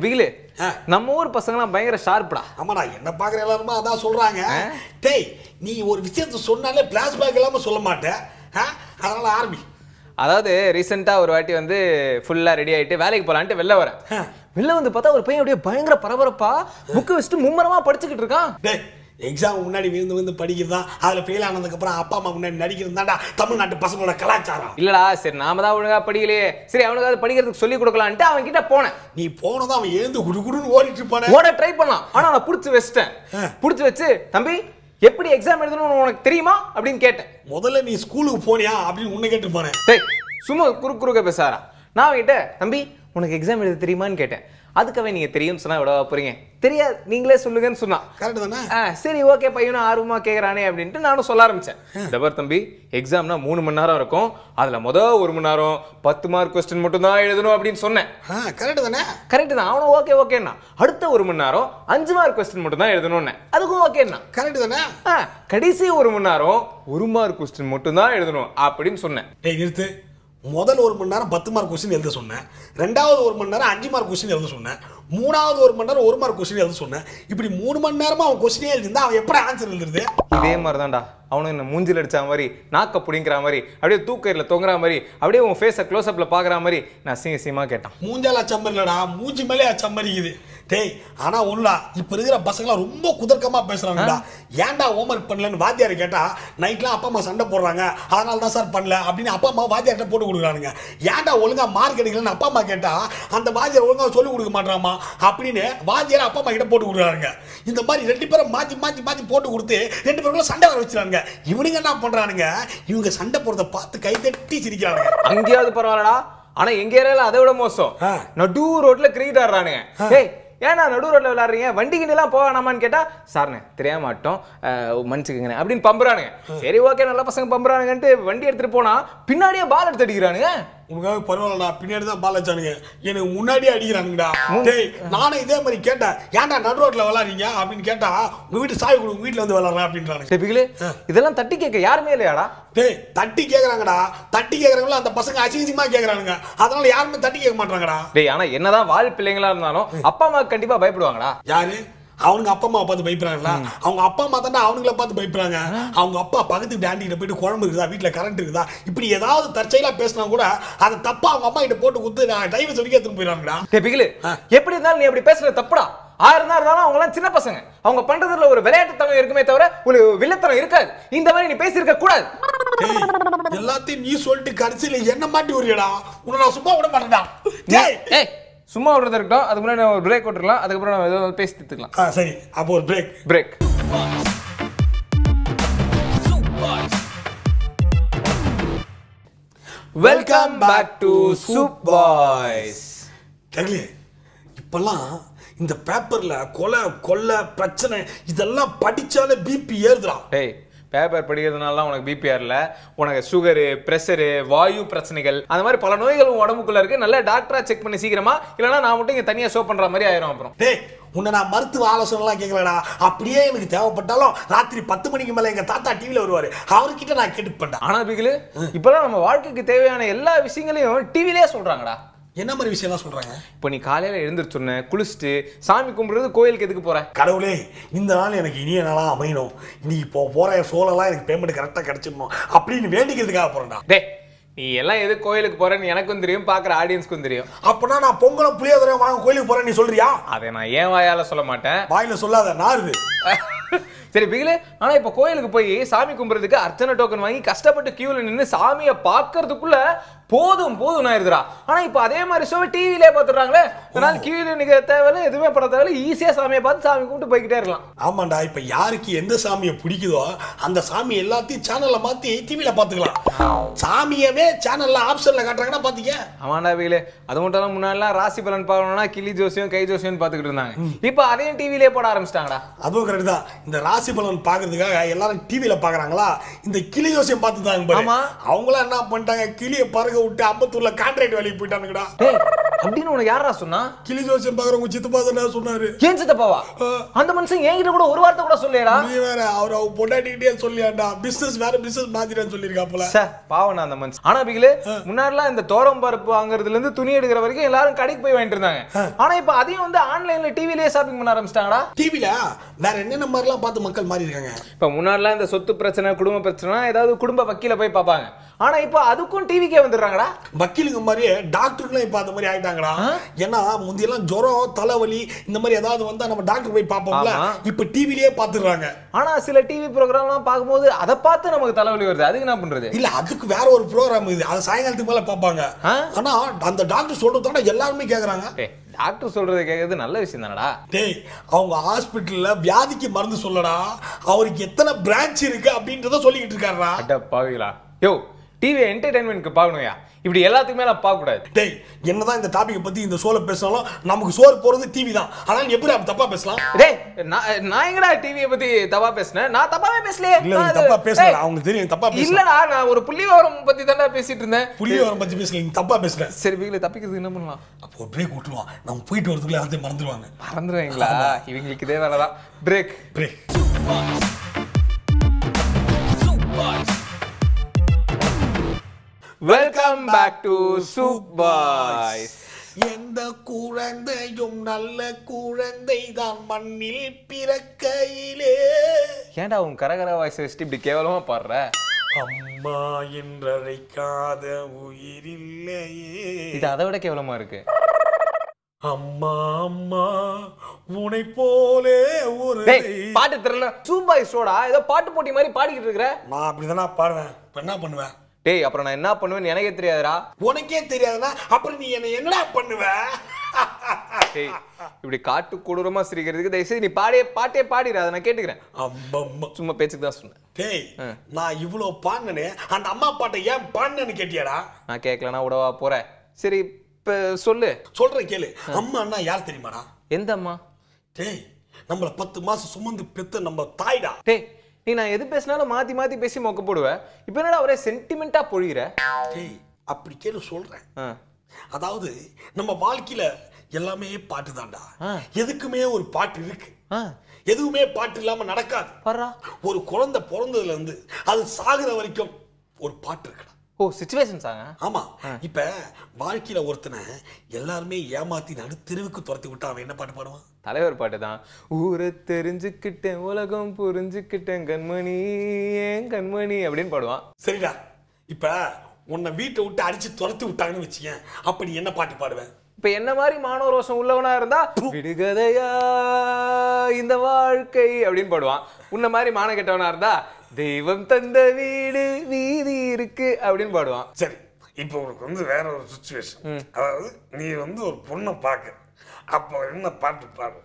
பிகிலு நம்ம ஊர் பசங்கலாம் பயங்கர ஷார்ப்டா. ஆமாடா, என்ன பாக்குற எல்லாருமே அதான் சொல்றாங்க. டேய், நீ ஒரு விஷயத்த சொன்னாலே பிளாஷ்பேக் இல்லாம சொல்ல மாட்டேன். அதனால ஆரம்பி. அதாவது ரீசெண்டா ஒரு வாட்டி வந்து ஃபுல்லா ரெடி ஆயிட்டு வேலைக்கு போலான்ட்டு வெளில வரேன். வெளில வந்து பார்த்தா ஒரு பையன் அப்படியே பயங்கர பரபரப்பா புக்கு வச்சுட்டு மும்மரமா படிச்சுக்கிட்டு இருக்கான். டேய், எக்ஸாம் முன்னாடி விழுந்து படிக்கிறது தான், அதுல ஃபெயில் ஆனதுக்கு அப்புறம் அப்பா அம்மா முன்னாடி நடிக்கிறது தான்டா தமிழ்நாட்டு பசங்களோட கலாச்சாரம். இல்லடா, சரி நாம தான் ஒழுங்கா படிக்கலையே, சரி அவனுக்கு படிக்கிறதுக்கு சொல்லி கொடுக்கலான்ட்டு அவன் கிட்ட போனேன். நீ போனதான் அவன் எழுந்து குடுகுடுன்னு ஓடிட்டு இருப்பானே. ஓட ட்ரை பண்ணான், ஆனா நான் புடிச்சு வச்சிட்டேன். புடிச்சு வச்சு, தம்பி எப்படி எக்ஸாம் எழுதணும்னு உனக்கு தெரியுமா அப்படின்னு கேட்டேன். முதல்ல நீ ஸ்கூலுக்கு போனியா அப்படின்னு உன்னை கேட்டு போனேன். டேய், சும்மா குறுக்க பேசாரா. நான் அவன்கிட்ட தம்பி உனக்கு எக்ஸாம் எழுத தெரியுமான்னு கேட்டேன். அதுக்காக நீங்க தெரியும்னு சொன்னா விட போறீங்க, தெரியாது நீங்களே சொல்லுங்கன்னு சொன்னான். கரெக்ட் தானே? சரி ஓகே, பையனும் ஆர்வமா கேட்கறானே அப்படின்ட்டு நானும் சொல்ல ஆரம்பிச்சேன். டபர் தம்பி, எக்ஸாம்னா 3 மணி நேரம் இருக்கும், அதுல முதல் 1 மணி நேரம் 10 மார்க் கொஸ்டின் மட்டும் தான் எழுதணும் அப்படின்னு சொன்னேன். கரெக்ட் தானே? கரெக்ட் தான். அவனும் ஓகேன்னா அடுத்த 1 மணி நேரம் 5 மார்க் கொஸ்டின் மட்டும் தான் எழுதணும்னு, அதுக்கும் ஓகேன்னா. கரெக்ட் தானே? கடைசி 1 மணி நேரம் 1 மார்க் கொஸ்டின் மட்டும் தான் எழுதணும் அப்படின்னு சொன்னேன். டேய் நிறுத்து. முதல் 1 மணி நேரம் 10 மார்க் கொஸ்டின் எழுத சொன்னேன், ரெண்டாவது 1 மணி நேரம் 5 மார்க் கொஸ்டின் எழுத சொன்னேன், மூணாவது 1 மணி நேரம் 1 மார்க் கொஸ்டின் எழுத சொன்னேன். இப்படி 3 மணி நேரமா அவன் கொஸ்டினே எழுதிருந்தா அவன் எப்படி ஆன்சர் எழுதுறது? இதே மாதிரி தான்டா அவனும் என்ன மூஞ்சில் அடிச்ச மாதிரி, நாக்க புடிங்கிற மாதிரி, அப்படியே தூக்கயில தொங்குற மாதிரி, அப்படியே உன் ஃபேஸை க்ளோஸ் அப்ல பாக்குற மாதிரி நான் சீமா கேட்டான். மூஞ்சால அச்சம்பர் இல்லடா, மூஞ்சி மேலே அச்சம்பரிக்குது. டேய், ஆனா ஒண்ணுடா, இப்ப இருக்கிற பசங்களாம் ரொம்ப குதர்க்கமா பேசுறாங்கடா. ஏன்டா ஹோம்ஒர்க் பண்ணலன்னு வாத்தியார் கேட்டா, நைட்லாம் அப்பா அம்மா சண்டை போடுறாங்க, அதனால தான் சார் பண்ணல அப்படின்னு அப்பா அம்மா வாத்தியார்கிட்ட போட்டு கொடுக்குறானுங்க. ஏன்டா ஒழுங்கா மார்க் எடுக்கலன்னு அப்பா அம்மா கேட்டா, அந்த வாத்தியார் ஒழுங்கா சொல்லி கொடுக்க மாட்டாமா அப்படின்னு வாத்தியார் அப்பா அம்மா கிட்ட போட்டு கொடுக்குறாங்க. இந்த மாதிரி 2 பேரும் மாத்தி போட்டு கொடுத்து 2 பேருக்குள்ள சண்டை வர வச்சுறாங்க. இவனுங்க என்ன பண்றானுங்க, இவங்க சண்டை போறத பார்த்து கை தட்டி சிரிக்கிறானுங்க. அங்கேயாவது பரவாயில்லடா, ஆனா எங்க ஏரியால அதை விட மோசம். நடு ரோட்ல கிரிக்கெட் ஆடுறானுங்க. ஏய், ஏன்னா நடு ரோட்ல விளையாடுறீங்க, வண்டி கிண்டெல்லாம் போக வேணாமான்னு கேட்டா, சார்ண்ணே தெரியாம மாட்டோம் மன்னிச்சுக்கங்க அப்படின்னு பம்புறானுங்க. சரி ஓகே, நல்ல பசங்க பம்புறானுங்கன்ட்டு வண்டி எடுத்துட்டு போனா பின்னாடியே பால் எடுத்து அடிக்கிறானுங்க. உனக்காக பரவாயில்லடா, பின்னாடி தான் பால் அடிச்சானுங்க, எனக்கு முன்னாடியே அடிக்கிறானுங்கடா. டேய், நானும் இதே மாதிரி கேட்டேன், ஏன்டா நடு ரோட்ல விளையாடுறீங்க அப்படின்னு கேட்டா, உங்க வீட்டு சாவி கொடு, உங்க வீட்டுல வந்து விளையாடுறேன் அப்படின்றானுங்க. இதெல்லாம் தட்டி கேட்க யாருமே இல்லையாடா? டேய், தட்டி கேக்குறாங்கடா. தட்டி கேக்குறவங்கள அந்த பசங்க அசிங்கமா கேக்குறானுங்க, அதனால யாருமே தட்டி கேட்க மாட்டாங்கடா. டேய், ஆனா என்னதான் வாழ் பிள்ளைங்களா இருந்தாலும் அப்பா அம்மா கண்டிப்பா பயப்படுவாங்கடா. யாரு? அவனுங்க அப்பா அம்மா பார்த்து பயப்படுறாங்களா? அவங்க அப்பா அம்மா தானே அவனுங்களை பார்த்து பயப்படுறாங்க. அவங்க அப்பா பக்கத்துக்கு ஆண்டிகிட்ட போயிட்டு குழம்பு இருக்குதா, வீட்டுல கரண்ட் இருக்குதா, இப்படி ஏதாவது தற்செயலா பேசினா கூட அதை தப்பா அவங்க அம்மா கிட்ட போட்டு கொடுத்து டைவர்ஸ் வரைக்கும் எடுத்துட்டு போயிடறாங்கடா. எப்படி இருந்தாலும் நீ அப்படி பேசுறது தப்புடா. 6 இருந்தாலும் அவங்க எல்லாம் சின்ன பசங்க, அவங்க பண்றதுல ஒரு விளையாட்டுத்தனம் இருக்குமே தவிர ஒரு வில்லத்தனம் இருக்காது. இந்த மாதிரி நீ பேசியிருக்க கூடாது. எல்லாத்தையும் நீ சொல்லிட்டு கடைசியில என்ன மாட்டி வருடா, உன்னை நான் சும்மா விட மாட்டேன்டா. டேய், சும்மா விடுறது இருக்கட்டும், அதுக்கு முன்னாடி ஒரு பிரேக் விட்டுறலாம், அதுக்கப்புறம் நம்ம ஏதோ பேசி தீர்த்துக்கலாம். சரி, அப்போ ஒரு break. Welcome back to soup boys. இப்பெல்லாம் இந்த பேப்பர்ல கொலை பிரச்சனை இதெல்லாம் படிச்சாலே பிபி ஏறுதுடா. டேய், பேப்பர் படிக்கிறதுனால உனக்கு பிபிஆர் இல்ல, உனக்கு சுகரு, பிரஷரு, வாயு பிரச்சனைகள், அந்த மாதிரி பல நோய்கள் உடம்புக்குள்ள இருக்கு. நல்ல டாக்டரா செக் பண்ணி சீக்கிரமா, இல்லைன்னா நான் மட்டும் இங்க தனியா ஷோ பண்ற மாதிரி ஆயிரும். அப்புறம் டேய், உன்னை நான் மருத்துவ ஆலோசனை எல்லாம் கேட்கலடா. அப்படியே எனக்கு தேவைப்பட்டாலும் ராத்திரி 10 மணிக்கு மேல எங்க தாத்தா டிவில வருவாரு, அவர்கிட்ட நான் கேட்டுப்பேன். ஆனா பிகிலு, இப்பெல்லாம் நம்ம வாழ்க்கைக்கு தேவையான எல்லா விஷயங்களையும் டிவிலே சொல்றாங்கடா. என்ன மாதிரி விஷயம்லாம் சொல்றாங்க? இப்போ நீ காலையில எழுந்திருச்சோன்ன குளிச்சுட்டு சாமி கும்பிடுறது கோயிலுக்கு எதுக்கு போற? கடவுளே, இந்த நாள் எனக்கு இனிய நாளா அமையணும், நீ இப்போ போற சோழலாம் எனக்கு பேமெண்ட் கரெக்டா கிடைச்சிடணும் அப்படின்னு வேண்டிக்கிறதுக்காக போறேன்டா. டேய், நீ எல்லாம் எது கோயிலுக்கு போறேன்னு எனக்கும் தெரியும், பாக்குற ஆடியன்ஸ்க்கும் தெரியும். அப்பனா நான் பொங்கலும் புளியோதரை வாங்க கோயிலுக்கு போறேன் நீ சொல்றியா? அதை நான் ஏன் வாயால சொல்ல மாட்டேன். வாயில சொல்லாத, நாருது. சரி பிகிலே, ஆனா இப்ப கோயிலுக்கு போய் சாமி கும்பிடுறதுக்கு அர்ச்சனை டோக்கன் வாங்கி கஷ்டப்பட்டு கியூல நின்று சாமியை பாக்குறதுக்குள்ள போதும் ஆயிருதுடா. ஆனா இப்ப அதே மாதிரி ஷோ டிவிலே பாத்துறாங்களே, அதனால கியூல நிக்க தேவையில்ல, எதுவுமே பட தேவையில்ல, ஈஸியா சாமியை பார்த்து சாமி கும்பிட்டு போய்கிட்டே இருக்கலாம். ஆமாண்டா, இப்ப யாருக்கு எந்த சாமியை பிடிக்குதோ அந்த சாமி எல்லாத்தையும் சேனல்ல மாத்தி டிவில பாத்துக்கலாம். சாமியவே சேனல்ல ஆப்ஷன்ல காட்டுறாங்கன்னா பாத்தீங்க. ஆமாண்டா பிகிலே, அது மட்டும் முன்னாடிலாம் ராசி பலன் பார்க்கணும்னா கிளி ஜோசியம் கை ஜோசியம் பாத்துக்கிட்டு இருந்தாங்க. இப்ப அதையும் டிவிலே போட ஆரம்பிச்சிட்டாங்கடா. அதுவும் கரெக்ட் தான். இந்த ராசி பலன் பாக்குறதுக்காக எல்லாரும் டிவில பாக்குறாங்களா, இந்த கிளி ஜோசியம் பார்த்துதாங்க பாரு. அவங்களாம் என்ன பண்ணிட்டாங்க, கிளியை பாருங்க விட்டு அம்பத்தூர்ல கான்ட்ராக்ட் வேலைக்கு போயிட்டானுங்கடா. டேய் அப்படின்னு உனக்கு யாரா சொன்னா? கிளி ஜோசியம் பாக்குறவங்க சித்தப்பா தானே சொன்னாரு. ஏன் சித்தப்பாவா? அந்த மனுஷன் என்கிட்ட கூட ஒரு வார்த்தை கூட சொல்லியடா. நீ வேற அவர் பொண்டாட்டிக்கிட்டே சொல்லியாண்டா, பிசினஸ் வேற பிசினஸ் மாத்திரன்னு சொல்லியிருக்காப்புல. பாவனா அந்த மனுஷன். ஆனா பிகிலே முன்னாடிலாம் இந்த தோரம் பருப்பு வாங்குறதுல இருந்து துணி எடுக்கிற வரைக்கும் எல்லாரும் கடைக்கு போய் வாங்கிட்டு இருந்தாங்க. ஆனா இப்ப அதையும் வந்து ஆன்லைன்ல டிவிலேயே ஷாப்பிங் பண்ண ஆரம்பிச்சிட்டாங்கடா. டிவில வேற என்னென்ன மாதிரிலாம் பார்த்து மக்கள் மாறி இருக்காங்க. இப்ப முன்னாடிலாம் இந்த சொத்து பிரச்சனை குடும்ப பிரச்சனை ஏதாவது குடும்ப வக்கீல போய் பார்ப்பாங்க. ஆனா இப்போ அதுக்கும் டிவிக்கே வந்துடுறாங்கடா. வக்கீலுங்க மாதிரியே டாக்டருக்குலாம் இப்ப அந்த மாதிரி ஆயிட்டாங்கடா. ஏன்னா முந்தியெல்லாம் ஜுரம் தலைவலி இந்த மாதிரி ஏதாவது வந்தா நம்ம டாக்டர் போய் பார்ப்போம்ல, இப்ப டிவிலேயே பாத்துறாங்க. ஆனா சில டிவி ப்ரோக்ராம்லாம் பார்க்கும்போது அதை பார்த்து நமக்கு தலைவலி வருது. அதுக்கு என்ன பண்றது? இல்ல அதுக்கு வேற ஒரு ப்ரோக்ராம் இது, அது சாயங்காலத்துக்கு மேல பார்ப்பாங்க. ஆனா அந்த டாக்டர் சொல்றதான எல்லாருமே கேக்குறாங்க. டாக்டர் சொல்றது கேட்கறது நல்ல விஷயம் தானடா. டேய் அவங்க ஹாஸ்பிட்டல்ல வியாதிக்கு மருந்து சொல்லடா, அவருக்கு எத்தனை பிரான்ச் இருக்கு அப்படின்றத சொல்லிக்கிட்டு இருக்காருடா. அட பாவிகளா. யோ டிவி என்டர்டெயின்மென்ட்க்கு பார்க்கணும்யா, இப்படி எல்லாத்துக்குமே நான் பார்க்க கூடாது. டேய் என்னதான் இந்த டாபிக் பத்தி இந்த ஷோல பேசினாலும் நமக்கு சோறு போறது டிவி தான். அதனால எப்படி அப்படி தப்பா பேசலாம்? டேய் நான் எங்கடா டிவியை பத்தி தப்பா பேசினேன்? நான் தப்பாவே பேசலையே. இல்ல நீ தப்பா பேசல, அவங்க தெரியும் தப்பா பேசல. இல்லடா நான் ஒரு புள்ளிவிவரம் பத்தி தான்டா பேசிட்டு இருந்தேன். புள்ளிவிவரம் பத்தி பேசல, நீ தப்பா பேசல. சரி வீட்ல தப்பிக்கிறதுக்கு என்ன பண்ணலாம்? அப்போ பிரேக் விட்டுருவான், நம்ம போயிட்டு வரதுக்குள்ள எல்லாத்தையும் மறந்துடுவாங்க. மறந்துடுவீங்களா? இவங்களுக்கு இதே வேலை தான். Break break. Welcome back to soup boys. எந்த குழந்தையும் நல்ல குழந்தை தான் மண்ணில் பிறக்கையிலே. ஏன்டா உன் கரகர வாய்ஸ் வச்சுட்டு இப்படி கேவலமா பாடுற? அம்மா என்றழைக்காத உயிரில்லையே. இது அதை விட கேவலமா இருக்கு. அம்மா அம்மா உனை போலே ஒரு பாட்டு தெரியல. சூப் பாய்ஸோட ஏதோ பாட்டு போட்டி மாதிரி பாடிக்கிட்டு இருக்கிற. நான் அப்படிதானா பாடுவேன், என்ன பண்ணுவேன்? டேய் அப்புறம் நான் என்ன பண்ணுவேன்னு எனக்கே தெரியாதுடா. உனக்கே தெரியாதுன்னா அப்புறம் நீ என்னடா பண்ணுவ? டேய் இப்படி காட்டு கொடூரமா சிரிக்கிறதுக்கு தயவுசெய்து நீ பாட்டே பாடிடு, அதை நான் கேட்டுக்கிறேன். அம்மம்மா சும்மா பேச்சுக்கு தான் சொன்னேன். டேய் நான் இவ்வளவு பாடுனே அந்த அம்மா பாட்டை ஏன் பாடுனேன்னு கேட்டியாடா? நான் கேட்கலன்னா விடவா போறேன். சரி இப்ப சொல்லு. சொல்றேன் கேளு. அம்மான்னா யார் தெரியுமாடா? எந்த அம்மா? டேய் நம்மள 10 மாசம் சுமந்து பெத்த நம்ம தாய்டா. டேய் நீ நான் எது பேசினாலும் மாத்தி மாத்தி பேசி மொக்க போடுவேன். இப்போ என்னடா ஒரே சென்டிமெண்டா பொழிகிற? டேய் அப்படி கேளு சொல்றேன். அதாவது நம்ம வாழ்க்கையில எல்லாமே பாட்டு தான்டா. எதுக்குமே ஒரு பாட்டு இருக்கு. எதுவுமே பாட்டு இல்லாம நடக்காது. ஒரு குழந்தை பிறந்ததுல இருந்து அது சாகுற வரைக்கும் ஒரு பாட்டு இருக்குடா. ஓ சிச்சுவேஷன் சாங்க. ஆமா இப்ப வாழ்க்கையில ஒருத்தனை எல்லாருமே ஏமாத்தி நடு தெருவுக்கு துரத்தி விட்டா அவன் என்ன பாட்டு பாடுவான்? தலைவர் பாட்டு தான். ஊரை தெரிஞ்சுக்கிட்டேன் உலகம் புரிஞ்சுக்கிட்டேன் கண்மணி ஏன் கண்மணி அப்படின்னு பாடுவான். சரிடா இப்ப உன்னை வீட்டை விட்டு அடிச்சு துரத்தி விட்டாங்கன்னு வச்சுக்கேன், அப்ப நீ என்ன பாட்டு பாடுவேன்? இப்ப என்ன மாதிரி மானவ ரோஷம் உள்ளவனா இருந்தா விடுகதையா இந்த வாழ்க்கை அப்படின்னு பாடுவான். உன்ன மாதிரி மான கெட்டவனா இருந்தா தெய்வம் தந்த வீடு வீதி இருக்கு அப்படின்னு பாடுவான். சரி இப்போ உனக்கு வந்து வேற ஒரு சிச்சுவேஷன், அதாவது நீ வந்து ஒரு பொண்ணை பார்க்க, அப்போ என்ன பாட்டு பாடு?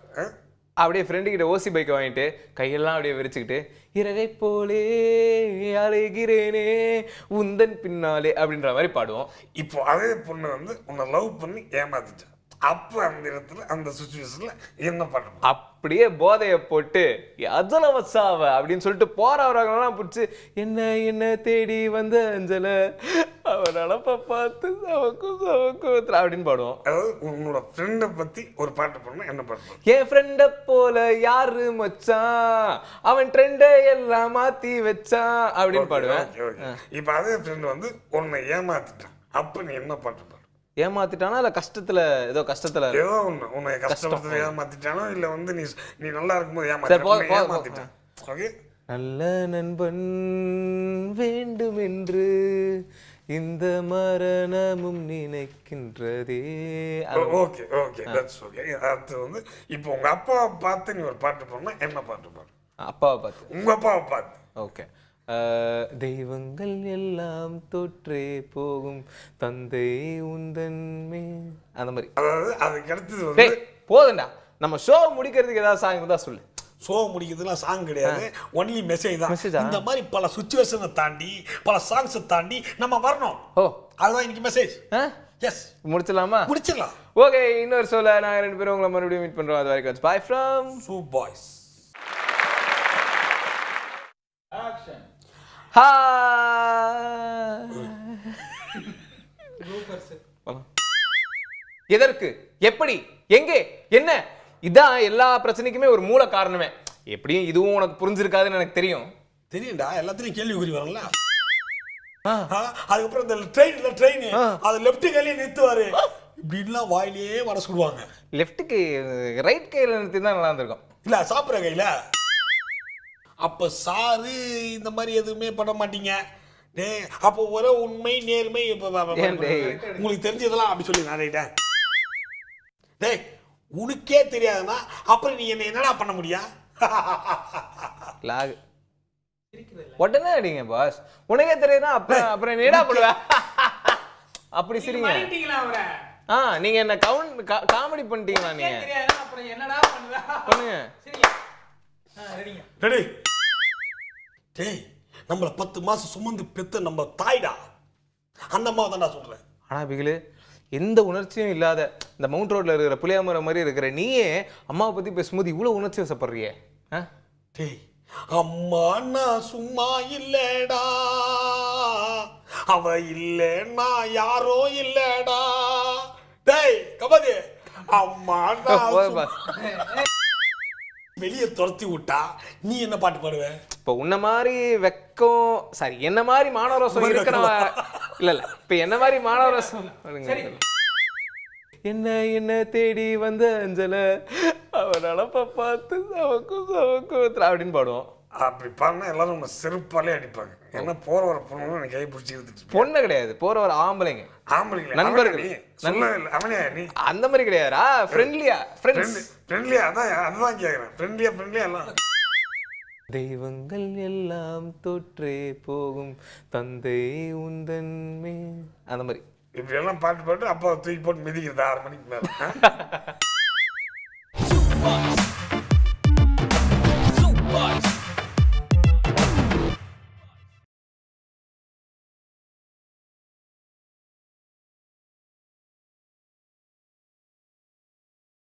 அப்படியே ஃப்ரெண்டு கிட்ட ஓசி பைக் வாங்கிட்டு கையெல்லாம் அப்படியே விரிச்சுக்கிட்டு இறகை போலே அலைகிறேனே உந்தன் பின்னாலே அப்படின்ற மாதிரி பாடுவோம். இப்போ அதே பொண்ணு வந்து உன்னை லவ் பண்ணி ஏமாத்திட்டா, அப்ப அந்த இடத்துல அந்த சிச்சுவேஷன்ல என்ன பாட்டு? அப்படியே போதைய போட்டு அஞ்சல வச்சாவ அப்படின்னு சொல்லிட்டு போறவரெல்லாம் பிடிச்சி என்ன என்ன தேடி வந்த அஞ்சல அவனால பார்த்து அப்படின்னு பாடுவோம். அதாவது உன்னோட ஃப்ரெண்டை பத்தி ஒரு பாட்டு பாடணும், என்ன பாட்டு? என் ஃப்ரெண்ட போல யாரு மச்சான் அவன் ட்ரெண்டை எல்லாம் மாத்தி வச்சான் அப்படின்னு பாடுவேன். இப்ப அதே ஃப்ரெண்ட் வந்து உன்னை ஏமாத்திட்டான், அப்ப நீ என்ன பாட்டு பாடு? ஏமாத்திட்டானா இல்ல கஷ்டத்துல ஏதோ கஷ்டத்துல ஏதோ ஒண்ணு உன்னை கஷ்டத்துல ஏமாத்திட்டானோ இல்ல வந்து நீ நல்லா இருக்கும்போது ஏமாத்திட்டான். ஓகே நல்ல நண்பன் வேண்டும் என்று இந்த மரணமும் நினைக்கின்றதே. Okay okay that's okay. அது வந்து இப்போ உங்க அப்பாவை பார்த்து நீ ஒரு பாட்டு பாடுனா என்ன பாட்டு பாடு? அப்பாவை பார்த்து? உங்க அப்பாவை பார்த்து. ஓகே. தெய்வங்கள் எல்லாம் தோற்றே போகும் தந்தை உந்தன் மேல் அந்த மாதிரி. அதாவது அதுக்கு அடுத்தது வந்து போதும்டா, நம்ம ஷோ முடிக்கிறதுக்கு ஏதாவது சாங் இருந்தா சொல்லு. ஷோ முடிக்கிறதுலாம் சாங் கிடையாது, ஒன்லி மெசேஜ் தான். இந்த மாதிரி பல சிச்சுவேஷனை தாண்டி பல சாங்ஸை தாண்டி நம்ம வரணும். ஓ அதுதான் இன்னைக்கு மெசேஜ். எஸ் முடிச்சிடலாமா? முடிச்சிடலாம். ஓகே இன்னொரு ஷோல நாங்கள் 2 பேரும் உங்களை மறுபடியும் மீட் பண்றோம். அது வரைக்கும் பை ஃப்ரம் சூப் பாய்ஸ். எதற்கு, எப்படி, எங்கே, என்ன? இதான் எல்லா பிரச்சனைக்குமே ஒரு மூல காரணமே. எப்படியும் இதுவும் உனக்கு புரிஞ்சிருக்காதுன்னு எனக்கு தெரியும்டா, எல்லாத்தையும் கேள்விக்குறி வரல. அதுக்கப்புறம் இந்த ட்ரெயின் அது லெஃப்ட் கையிலே நிறுத்துவாரு, இப்படின்லாம் வாயிலேயே வர சொல்லுவாங்க. லெஃப்ட்டுக்கு ரைட் கையில் நிறுத்தி தான் நல்லா இருந்திருக்கும். இல்ல சாப்பிட்ற கையில. அப்ப சாரு இந்த மாதிரி எதுவுமே பண்ண மாட்டீங்க. அப்போ ஒரே உண்மை நேர்மை உங்களுக்கு தெரிஞ்சதெல்லாம் அப்படி சொல்லி நான் ரைட்டேன். டேய் உனக்கே தெரியாதுன்னா அப்புறம் நீ என்னடா பண்ண முடியா? உடனே அடிங்க பாஸ். உனக்கே தெரியுதுன்னா அப்புறம் என்னடா பண்ணுவ? அப்படி சரிங்க. நீங்க என்ன காமெடி பண்ணிட்டீங்களா? நீங்க பண்ணுங்க. ரெடி? டேய் நம்மள 10 மாசம் சுமந்து பெத்த நம்ம தாய்டா, அந்த அம்மா தான் சொல்றேன். ஆனா பிகிலு, எந்த உணர்ச்சியும் இல்லாத இந்த மவுண்ட் ரோட்ல இருக்கிற புளியாமரம் மாதிரி இருக்கிற நீயே அம்மாவை பத்தி பேசும்போது இவ்வளவு உணர்ச்சி வசப்படுறியே. டேய் அம்மா நான் சும்மா இல்லடா, அவ இல்லன்னா யாரோ இல்லடா. டேய் கபாதி, அம்மா வெளியே துரத்தி விட்டா நீ என்ன பாட்டு பாடுவ? இப்ப உன்ன மாதிரி வெக்கம், சாரி என்ன மாதிரி மானவரசம் இருக்கிறவ இல்ல இப்ப என்ன மாதிரி மானவரசம் என்ன தேடி வந்த அஞ்சல அவன் அழப்ப பார்த்து அப்படின்னு பாடுவோம். அப்படி பாருன்னா எல்லாரும் நம்ம செருப்பாலே அடிப்பாங்க. ஏன்னா போற வர பொண்ணு எனக்கு கை பிடிச்சி எடுத்துட்டு. பொண்ணு கிடையாது, போற வர ஆம்பளைங்க நண்பர்கள். அந்த மாதிரி கிடையாதா? ஃப்ரெண்ட்லியா? ஃப்ரெண்ட்லியா அதான் கேக்குறேன். ஃப்ரெண்ட்லியா எல்லாம். தெய்வங்கள் எல்லாம் தோற்றே போகும் தந்தை உந்தன்மே, அந்த மாதிரி இப்படி எல்லாம் பாட்டு அப்பா தூக்கி போட்டு மிதிக்கிறது 6 மணிக்கு மேல.